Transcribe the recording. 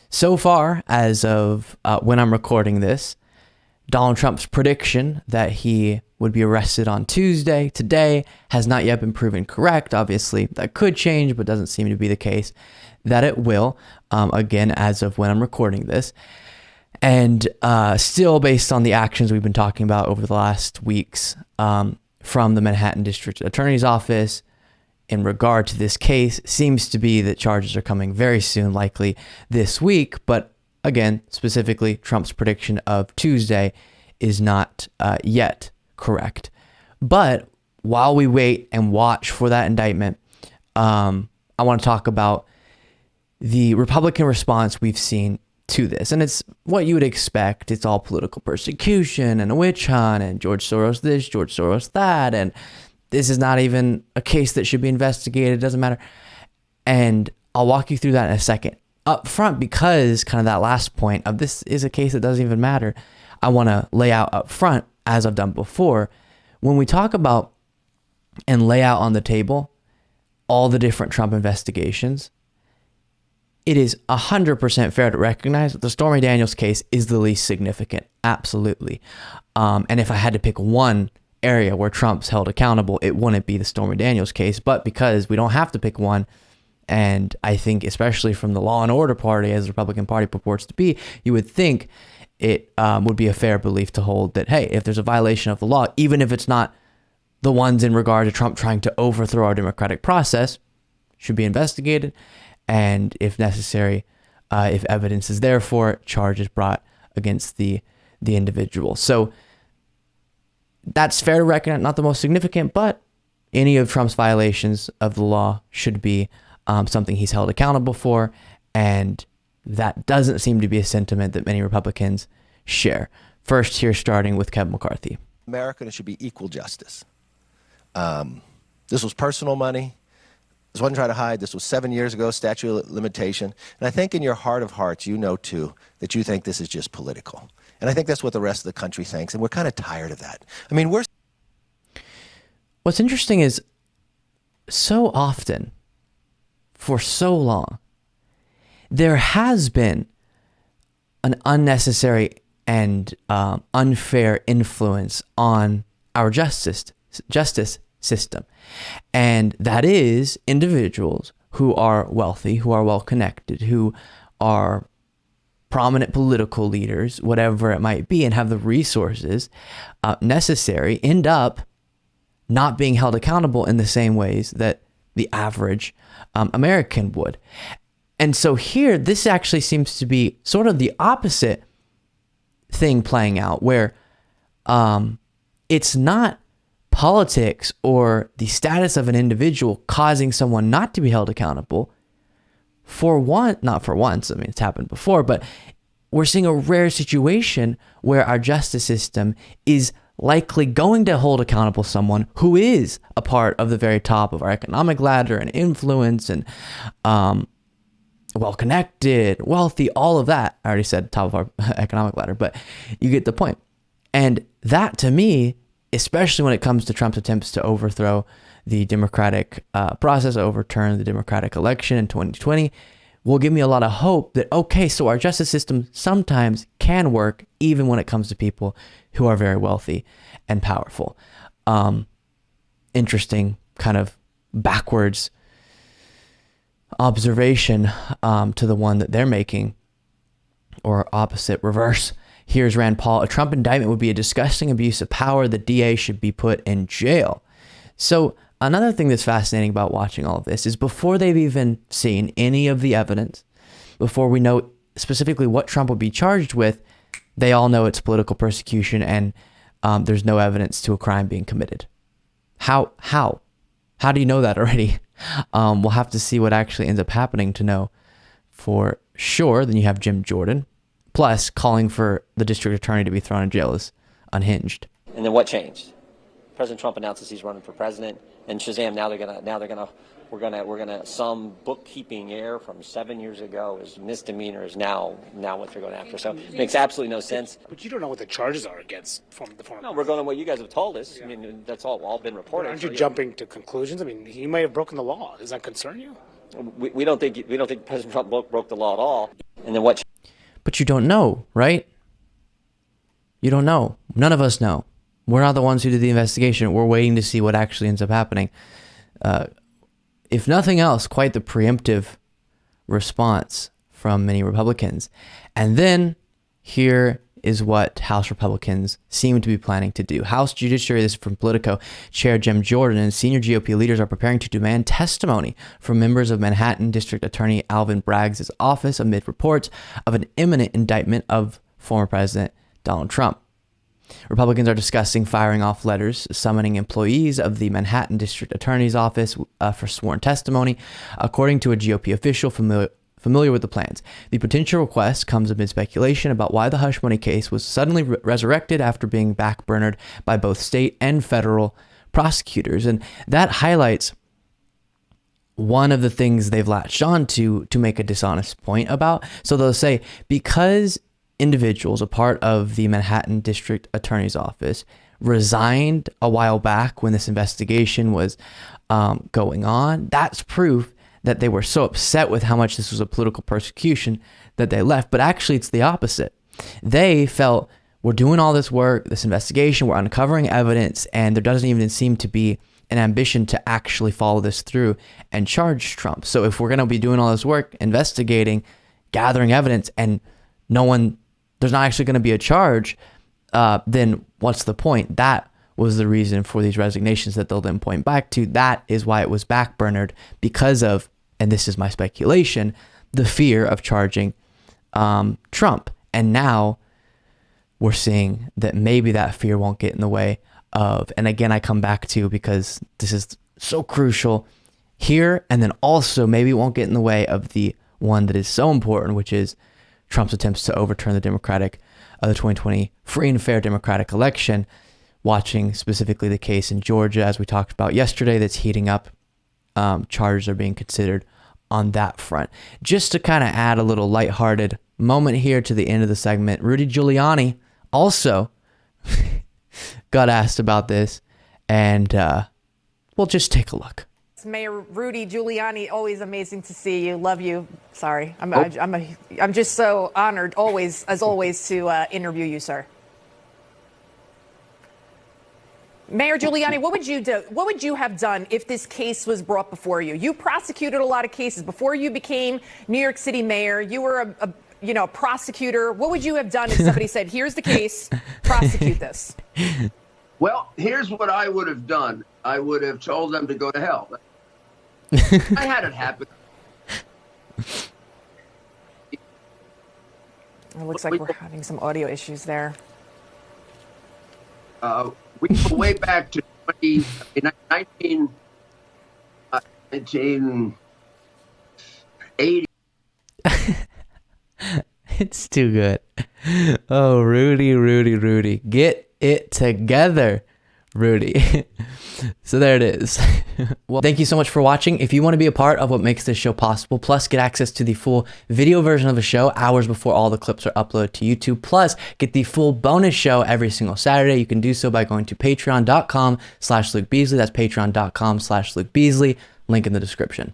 So far, as of when I'm recording this, Donald Trump's prediction that he would be arrested on Tuesday, today, has not yet been proven correct. Obviously, that could change, but doesn't seem to be the case that it will, again, as of when I'm recording this. And still based on the actions we've been talking about over the last weeks from the Manhattan District Attorney's Office in regard to this case, seems to be that charges are coming very soon, likely this week. But again, specifically, Trump's prediction of Tuesday is not yet correct. But while we wait and watch for that indictment, I want to talk about the Republican response we've seen to this. And it's what you would expect. It's all political persecution and a witch hunt and George Soros this, George Soros that. And this is not even a case that should be investigated. It doesn't matter. And I'll walk you through that in a second. Up front, because kind of that last point of this is a case that doesn't even matter, I want to lay out up front, as I've done before, when we talk about and lay out on the table all the different Trump investigations, it is 100% fair to recognize that the Stormy Daniels case is the least significant. Absolutely. And if I had to pick one area where Trump's held accountable, it wouldn't be the Stormy Daniels case. But because we don't have to pick one, and I think especially from the Law and Order Party, as the Republican Party purports to be, you would think it would be a fair belief to hold that, hey, if there's a violation of the law, even if it's not the ones in regard to Trump trying to overthrow our democratic process, should be investigated. And if necessary, if evidence is there for it, charges brought against the individual. So that's fair to recognize, not the most significant, but any of Trump's violations of the law should be something he's held accountable for. And that doesn't seem to be a sentiment that many Republicans share. First, here, starting with Kevin McCarthy. America, it should be equal justice. This was personal money. This wasn't trying to hide. This was 7 years ago, statute of limitation. And I think in your heart of hearts, you know, too, that you think this is just political. And I think that's what the rest of the country thinks. And we're kind of tired of that. I mean, What's interesting is so often, for so long, there has been an unnecessary and unfair influence on our justice system. And that is individuals who are wealthy, who are well-connected, who are prominent political leaders, whatever it might be, and have the resources necessary, end up not being held accountable in the same ways that the average American would. And so here, this actually seems to be sort of the opposite thing playing out, where it's not politics or the status of an individual causing someone not to be held accountable not for once, I mean, it's happened before, but we're seeing a rare situation where our justice system is likely going to hold accountable someone who is a part of the very top of our economic ladder and influence and well-connected, wealthy, all of that. I already said top of our economic ladder, but you get the point. And that, to me, especially when it comes to Trump's attempts to overthrow the democratic process, overturn the democratic election in 2020, will give me a lot of hope that, okay, so our justice system sometimes can work even when it comes to people who are very wealthy and powerful. Interesting kind of backwards observation to the one that they're making, or opposite, reverse. Here's Rand Paul. A Trump indictment would be a disgusting abuse of power. The DA should be put in jail. So another thing that's fascinating about watching all of this is before they've even seen any of the evidence, before we know specifically what Trump would be charged with, they all know it's political persecution and there's no evidence to a crime being committed. How do you know that already? We'll have to see what actually ends up happening to know for sure. Then you have Jim Jordan. Plus, calling for the district attorney to be thrown in jail is unhinged. And then what changed? President Trump announces he's running for president, and shazam! We're gonna some bookkeeping error from 7 years ago is misdemeanor is now what they're going after. So it makes absolutely no sense. But you don't know what the charges are against from the former. No, we're going on what you guys have told us. Yeah. I mean, that's all been reported. Aren't you jumping to conclusions? I mean, he may have broken the law. Does that concern you? We don't think President Trump broke the law at all. And then what? But you don't know, right? You don't know. None of us know. We're not the ones who did the investigation. We're waiting to see what actually ends up happening. If nothing else, quite the preemptive response from many Republicans. And then here is what House Republicans seem to be planning to do. House Judiciary, this is from Politico, Chair Jim Jordan and senior GOP leaders are preparing to demand testimony from members of Manhattan District Attorney Alvin Bragg's office amid reports of an imminent indictment of former President Donald Trump. Republicans are discussing firing off letters summoning employees of the Manhattan District Attorney's Office for sworn testimony, according to a GOP official familiar with the plans. The potential request comes amid speculation about why the hush money case was suddenly resurrected after being backburnered by both state and federal prosecutors. And that highlights one of the things they've latched on to make a dishonest point about. So they'll say, because individuals, a part of the Manhattan District Attorney's Office, resigned a while back when this investigation was going on, that's proof that they were so upset with how much this was a political persecution that they left. But actually, it's the opposite. They felt, we're doing all this work, this investigation, we're uncovering evidence, and there doesn't even seem to be an ambition to actually follow this through and charge Trump. So if we're going to be doing all this work, investigating, gathering evidence, and there's not actually going to be a charge, then what's the point? That was the reason for these resignations that they'll then point back to. That is why it was backburnered, because of, and this is my speculation, the fear of charging Trump. And now we're seeing that maybe that fear won't get in the way of, and again, I come back to, because this is so crucial here, and then also maybe it won't get in the way of the one that is so important, which is Trump's attempts to overturn the 2020 free and fair Democratic election, watching specifically the case in Georgia, as we talked about yesterday, that's heating up. Charges are being considered on that front. Just to kind of add a little lighthearted moment here to the end of the segment, Rudy Giuliani also got asked about this, and we'll just take a look. Mayor Rudy Giuliani, always amazing to see you. Love you. Sorry, I'm just so honored, always to interview you, sir. Mayor Giuliani, what would you do? What would you have done if this case was brought before you? You prosecuted a lot of cases before you became New York City mayor. You were a prosecutor. What would you have done if somebody said, "Here's the case, prosecute this"? Well, here's what I would have done. I would have told them to go to hell. I had it happen. It looks like we're having some audio issues there. We go way back to 1980. It's too good. Oh, Rudy. Get it together, Rudy. So there it is. Well, thank you so much for watching. If you want to be a part of what makes this show possible, plus get access to the full video version of the show hours before all the clips are uploaded to YouTube, plus get the full bonus show every single Saturday, you can do so by going to patreon.com/Luke Beasley. That's patreon.com/Luke Beasley. Link in the description.